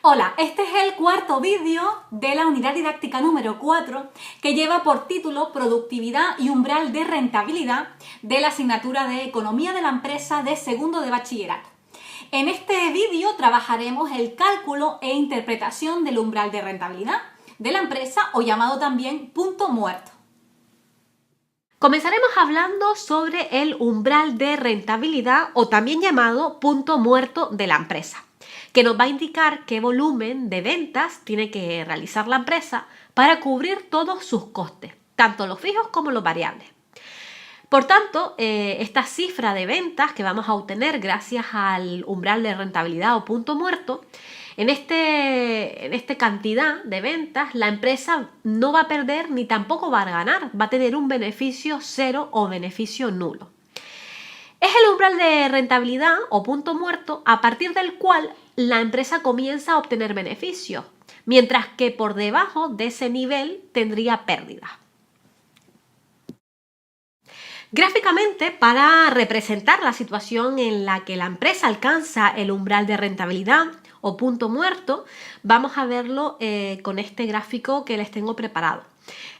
Hola, este es el cuarto vídeo de la unidad didáctica número 4 que lleva por título Productividad y umbral de rentabilidad de la asignatura de Economía de la Empresa de segundo de bachillerato. En este vídeo trabajaremos el cálculo e interpretación del umbral de rentabilidad de la empresa o llamado también punto muerto. Comenzaremos hablando sobre el umbral de rentabilidad o también llamado punto muerto de la empresa, que nos va a indicar qué volumen de ventas tiene que realizar la empresa para cubrir todos sus costes, tanto los fijos como los variables. Por tanto, esta cifra de ventas que vamos a obtener gracias al umbral de rentabilidad o punto muerto, en esta cantidad de ventas, la empresa no va a perder ni tampoco va a ganar, va a tener un beneficio cero o beneficio nulo. Es el umbral de rentabilidad o punto muerto a partir del cual la empresa comienza a obtener beneficios, mientras que por debajo de ese nivel tendría pérdidas. Gráficamente, para representar la situación en la que la empresa alcanza el umbral de rentabilidad o punto muerto, vamos a verlo con este gráfico que les tengo preparado.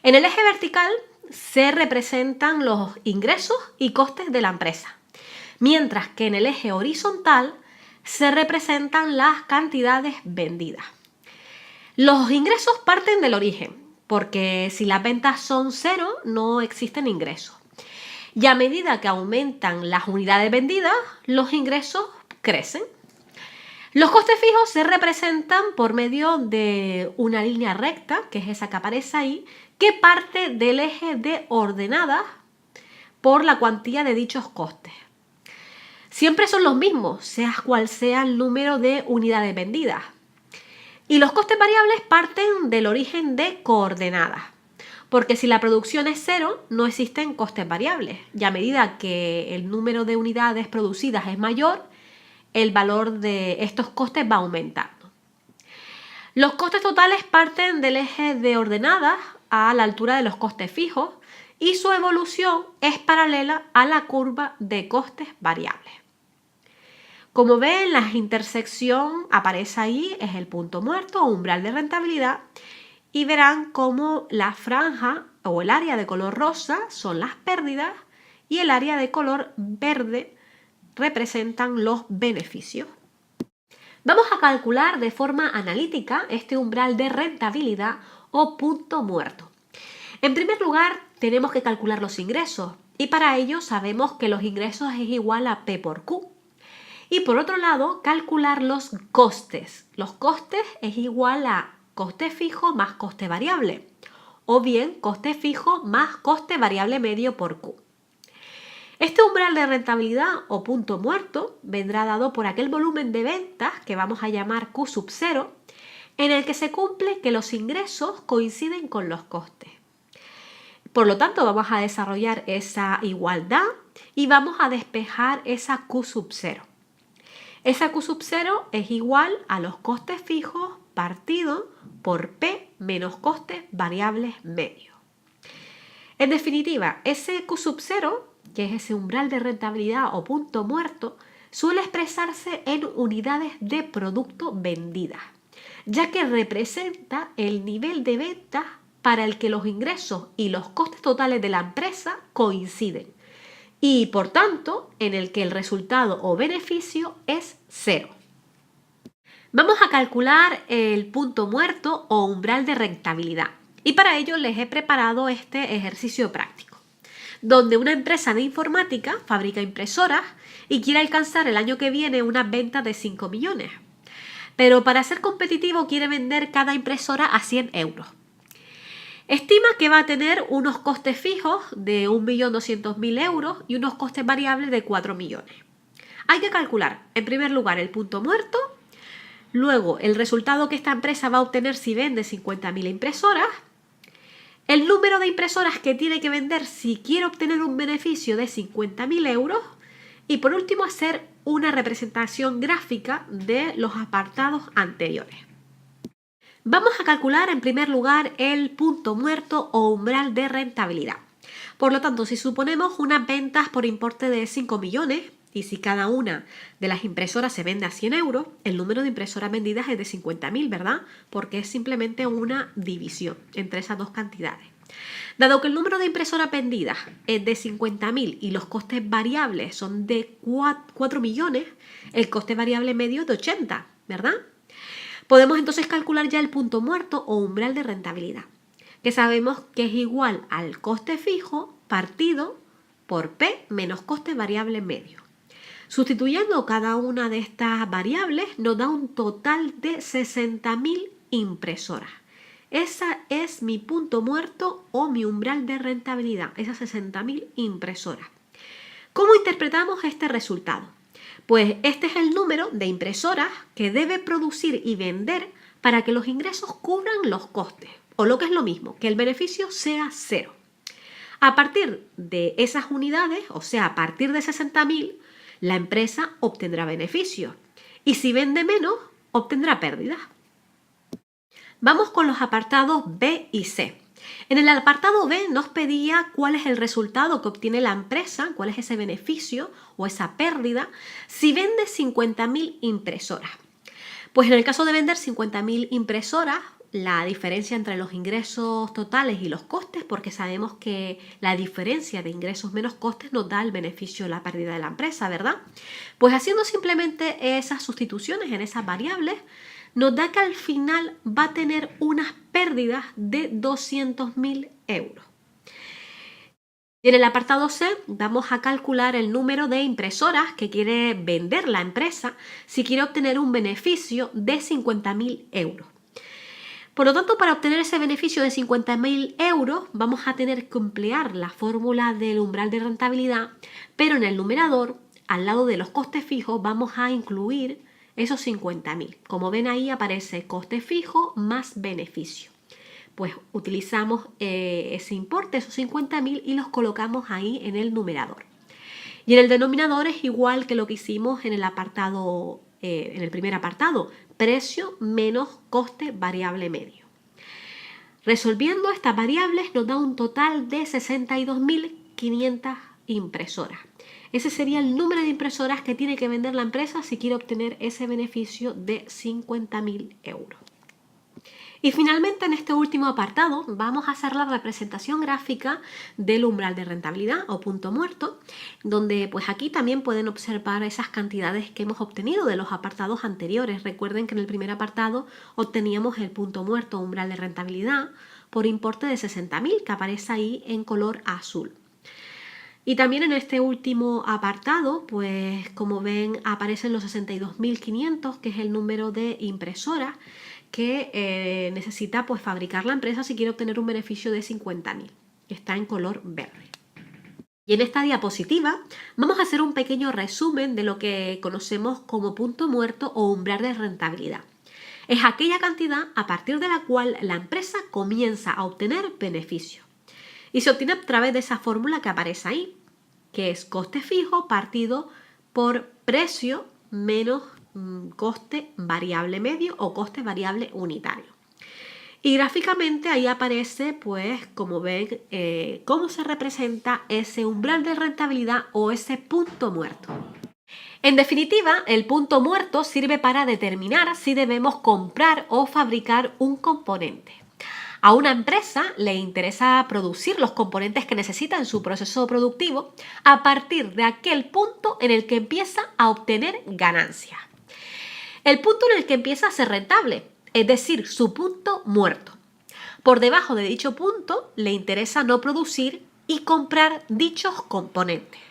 En el eje vertical se representan los ingresos y costes de la empresa, mientras que en el eje horizontal se representan las cantidades vendidas. Los ingresos parten del origen, porque si las ventas son cero, no existen ingresos. Y a medida que aumentan las unidades vendidas, los ingresos crecen. Los costes fijos se representan por medio de una línea recta, que es esa que aparece ahí, que parte del eje de ordenadas por la cuantía de dichos costes. Siempre son los mismos, sea cual sea el número de unidades vendidas. Y los costes variables parten del origen de coordenadas, porque si la producción es cero, no existen costes variables. Y a medida que el número de unidades producidas es mayor, el valor de estos costes va aumentando. Los costes totales parten del eje de ordenadas a la altura de los costes fijos y su evolución es paralela a la curva de costes variables. Como ven, la intersección aparece ahí, es el punto muerto o umbral de rentabilidad, y verán cómo la franja o el área de color rosa son las pérdidas y el área de color verde representan los beneficios. Vamos a calcular de forma analítica este umbral de rentabilidad o punto muerto. En primer lugar, tenemos que calcular los ingresos y para ello sabemos que los ingresos es igual a P por Q. Y por otro lado, calcular los costes. Los costes es igual a coste fijo más coste variable, o bien coste fijo más coste variable medio por Q. Este umbral de rentabilidad o punto muerto vendrá dado por aquel volumen de ventas que vamos a llamar Q sub 0, en el que se cumple que los ingresos coinciden con los costes. Por lo tanto, vamos a desarrollar esa igualdad y vamos a despejar esa Q sub 0. Esa Q sub 0 es igual a los costes fijos partido por P menos costes variables medios. En definitiva, ese Q sub 0, que es ese umbral de rentabilidad o punto muerto, suele expresarse en unidades de producto vendidas, ya que representa el nivel de ventas para el que los ingresos y los costes totales de la empresa coinciden y, por tanto, en el que el resultado o beneficio es cero. Vamos a calcular el punto muerto o umbral de rentabilidad y para ello les he preparado este ejercicio práctico, donde una empresa de informática fabrica impresoras y quiere alcanzar el año que viene unas ventas de 5 millones, pero para ser competitivo quiere vender cada impresora a 100 euros. Estima que va a tener unos costes fijos de 1.200.000 euros y unos costes variables de 4 millones. Hay que calcular, en primer lugar, el punto muerto, luego el resultado que esta empresa va a obtener si vende 50.000 impresoras, el número de impresoras que tiene que vender si quiere obtener un beneficio de 50.000 euros y por último hacer una representación gráfica de los apartados anteriores. Vamos a calcular en primer lugar el punto muerto o umbral de rentabilidad. Por lo tanto, si suponemos unas ventas por importe de 5 millones Y si cada una de las impresoras se vende a 100 euros, el número de impresoras vendidas es de 50.000, ¿verdad? Porque es simplemente una división entre esas dos cantidades. Dado que el número de impresoras vendidas es de 50.000 y los costes variables son de 4 millones, el coste variable medio es de 80, ¿verdad? Podemos entonces calcular ya el punto muerto o umbral de rentabilidad, que sabemos que es igual al coste fijo partido por P menos coste variable medio. Sustituyendo cada una de estas variables nos da un total de 60.000 impresoras. Esa es mi punto muerto o mi umbral de rentabilidad, esas 60.000 impresoras. ¿Cómo interpretamos este resultado? Pues este es el número de impresoras que debe producir y vender para que los ingresos cubran los costes, o lo que es lo mismo, que el beneficio sea cero. A partir de esas unidades, o sea, a partir de 60.000, la empresa obtendrá beneficios y si vende menos, obtendrá pérdidas. Vamos con los apartados B y C. En el apartado B nos pedía cuál es el resultado que obtiene la empresa, cuál es ese beneficio o esa pérdida si vende 50.000 impresoras. Pues en el caso de vender 50.000 impresoras, la diferencia entre los ingresos totales y los costes, porque sabemos que la diferencia de ingresos menos costes nos da el beneficio o la pérdida de la empresa, ¿verdad? Pues haciendo simplemente esas sustituciones en esas variables, nos da que al final va a tener unas pérdidas de 200.000 euros. Y en el apartado C vamos a calcular el número de impresoras que quiere vender la empresa si quiere obtener un beneficio de 50.000 euros. Por lo tanto, para obtener ese beneficio de 50.000 euros vamos a tener que emplear la fórmula del umbral de rentabilidad, pero en el numerador, al lado de los costes fijos, vamos a incluir esos 50.000. Como ven ahí aparece coste fijo más beneficio. Pues utilizamos ese importe, esos 50.000, y los colocamos ahí en el numerador. Y en el denominador es igual que lo que hicimos en el apartado, en el primer apartado, precio menos coste variable medio. Resolviendo estas variables nos da un total de 62.500 impresoras. Ese sería el número de impresoras que tiene que vender la empresa si quiere obtener ese beneficio de 50.000 euros. Y finalmente en este último apartado vamos a hacer la representación gráfica del umbral de rentabilidad o punto muerto, donde pues aquí también pueden observar esas cantidades que hemos obtenido de los apartados anteriores. Recuerden que en el primer apartado obteníamos el punto muerto o umbral de rentabilidad por importe de 60.000, que aparece ahí en color azul. Y también en este último apartado, pues como ven, aparecen los 62.500, que es el número de impresoras que necesita pues fabricar la empresa si quiere obtener un beneficio de 50.000, que está en color verde. Y en esta diapositiva vamos a hacer un pequeño resumen de lo que conocemos como punto muerto o umbral de rentabilidad. Es aquella cantidad a partir de la cual la empresa comienza a obtener beneficios. Y se obtiene a través de esa fórmula que aparece ahí, que es coste fijo partido por precio menos coste variable medio o coste variable unitario. Y gráficamente ahí aparece, pues, como ven, cómo se representa ese umbral de rentabilidad o ese punto muerto. En definitiva, el punto muerto sirve para determinar si debemos comprar o fabricar un componente. A una empresa le interesa producir los componentes que necesita en su proceso productivo a partir de aquel punto en el que empieza a obtener ganancias. El punto en el que empieza a ser rentable, es decir, su punto muerto. Por debajo de dicho punto le interesa no producir y comprar dichos componentes.